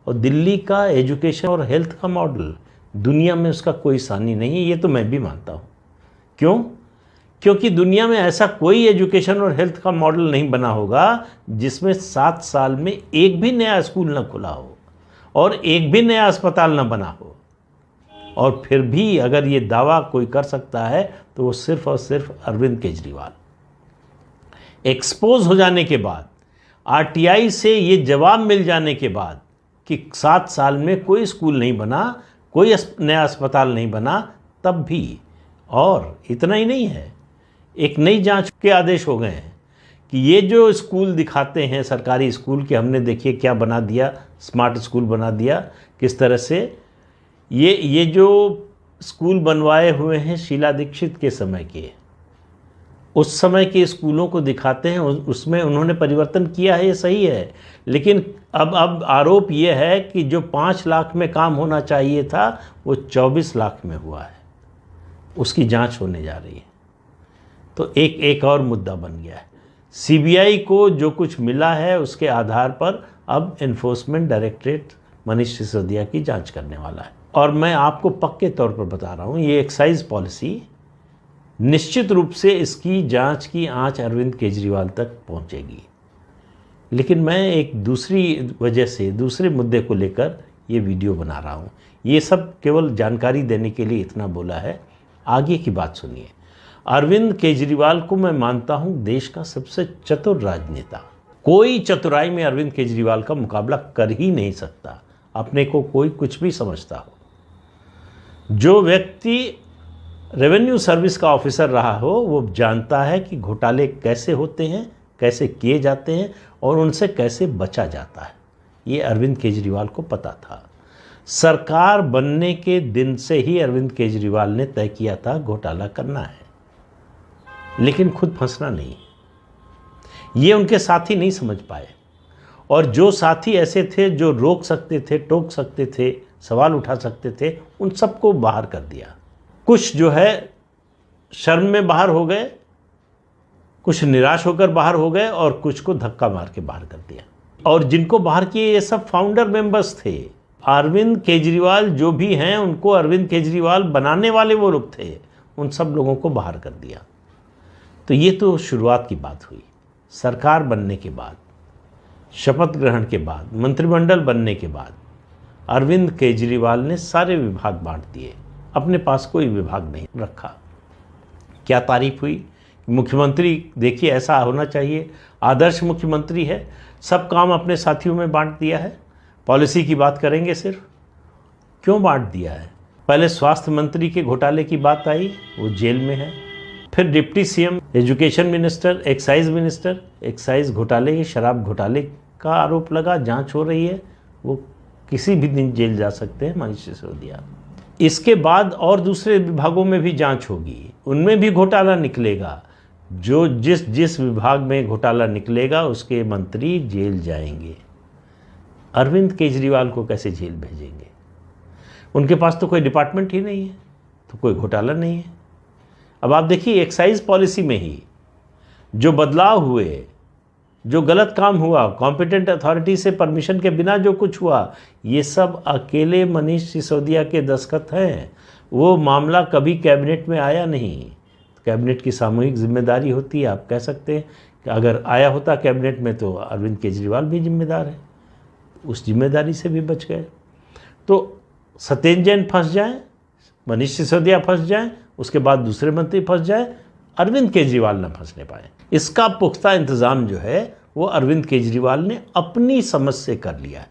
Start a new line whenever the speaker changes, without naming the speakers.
और दिल्ली का एजुकेशन और हेल्थ का मॉडल दुनिया में उसका कोई सानी नहीं है, ये तो मैं भी मानता हूँ। क्यों? क्योंकि दुनिया में ऐसा कोई एजुकेशन और हेल्थ का मॉडल नहीं बना होगा जिसमें 7 साल में एक भी नया स्कूल न खुला हो और एक भी नया अस्पताल न बना हो। और फिर भी अगर ये दावा कोई कर सकता है तो वो सिर्फ और सिर्फ अरविंद केजरीवाल। एक्सपोज हो जाने के बाद, आरटीआई से ये जवाब मिल जाने के बाद कि 7 साल में कोई स्कूल नहीं बना, कोई नया अस्पताल नहीं बना, तब भी, और इतना ही नहीं है, एक नई जांच के आदेश हो गए हैं कि ये जो स्कूल दिखाते हैं सरकारी स्कूल के, हमने देखिए क्या बना दिया, स्मार्ट स्कूल बना दिया, किस तरह से ये जो स्कूल बनवाए हुए हैं शीला दीक्षित के समय के, उस समय के स्कूलों को दिखाते हैं, उसमें उन्होंने परिवर्तन किया है, ये सही है। लेकिन अब आरोप ये है कि जो 5 लाख में काम होना चाहिए था वो 24 लाख में हुआ है, उसकी जांच होने जा रही है। तो एक और मुद्दा बन गया है। सीबीआई को जो कुछ मिला है उसके आधार पर अब एनफोर्समेंट डायरेक्टरेट मनीष सिसोदिया की जांच करने वाला है। और मैं आपको पक्के तौर पर बता रहा हूँ, ये एक्साइज पॉलिसी निश्चित रूप से इसकी जांच की आंच अरविंद केजरीवाल तक पहुंचेगी। लेकिन मैं एक दूसरी वजह से, दूसरे मुद्दे को लेकर ये वीडियो बना रहा हूँ। ये सब केवल जानकारी देने के लिए इतना बोला है। आगे की बात सुनिए। अरविंद केजरीवाल को मैं मानता हूँ देश का सबसे चतुर राजनेता। कोई चतुराई में अरविंद केजरीवाल का मुकाबला कर ही नहीं सकता, अपने को कोई कुछ भी समझता हो। जो व्यक्ति रेवेन्यू सर्विस का ऑफिसर रहा हो वो जानता है कि घोटाले कैसे होते हैं, कैसे किए जाते हैं और उनसे कैसे बचा जाता है। ये अरविंद केजरीवाल को पता था। सरकार बनने के दिन से ही अरविंद केजरीवाल ने तय किया था घोटाला करना है, लेकिन खुद फंसना नहीं। ये उनके साथी नहीं समझ पाए, और जो साथी ऐसे थे जो रोक सकते थे, टोक सकते थे, सवाल उठा सकते थे, उन सबको बाहर कर दिया। कुछ जो है शर्म में बाहर हो गए, कुछ निराश होकर बाहर हो गए और कुछ को धक्का मार के बाहर कर दिया। और जिनको बाहर किए ये सब फाउंडर मेंबर्स थे। अरविंद केजरीवाल जो भी हैं उनको अरविंद केजरीवाल बनाने वाले वो लोग थे, उन सब लोगों को बाहर कर दिया। तो ये तो शुरुआत की बात हुई। सरकार बनने के बाद, शपथ ग्रहण के बाद, मंत्रिमंडल बनने के बाद अरविंद केजरीवाल ने सारे विभाग बांट दिए, अपने पास कोई विभाग नहीं रखा। क्या तारीफ हुई, मुख्यमंत्री देखिए ऐसा होना चाहिए, आदर्श मुख्यमंत्री है, सब काम अपने साथियों में बांट दिया है। पॉलिसी की बात करेंगे सिर्फ, क्यों बांट दिया है? पहले स्वास्थ्य मंत्री के घोटाले की बात आई, वो जेल में है। फिर deputy CM, education minister, excise minister, excise घोटाले, शराब घोटाले का आरोप लगा, जांच हो रही है, वो किसी भी दिन जेल जा सकते हैं मनीष सिसोदिया। इसके बाद और दूसरे विभागों में भी जांच होगी, उनमें भी घोटाला निकलेगा। जो जिस विभाग में घोटाला निकलेगा उसके मंत्री जेल जाएंगे। अरविंद केजरीवाल को कैसे जेल भेजेंगे? उनके पास तो कोई डिपार्टमेंट ही नहीं है, तो कोई घोटाला नहीं है। अब आप देखिए, एक्साइज पॉलिसी में ही जो बदलाव हुए, जो गलत काम हुआ, कॉम्पिटेंट अथॉरिटी से परमिशन के बिना जो कुछ हुआ, ये सब अकेले मनीष सिसोदिया के दस्तखत हैं। वो मामला कभी कैबिनेट में आया नहीं। कैबिनेट की सामूहिक जिम्मेदारी होती है। आप कह सकते हैं कि अगर आया होता कैबिनेट में तो अरविंद केजरीवाल भी जिम्मेदार है, उस जिम्मेदारी से भी बच गए। तो सत्येंद्र जैन फंस जाए, मनीष सिसोदिया फंस जाए, उसके बाद दूसरे मंत्री फंस जाए, अरविंद केजरीवाल न फंसने पाए। इसका पुख्ता इंतजाम जो है वो अरविंद केजरीवाल ने अपनी समझ से कर लिया है।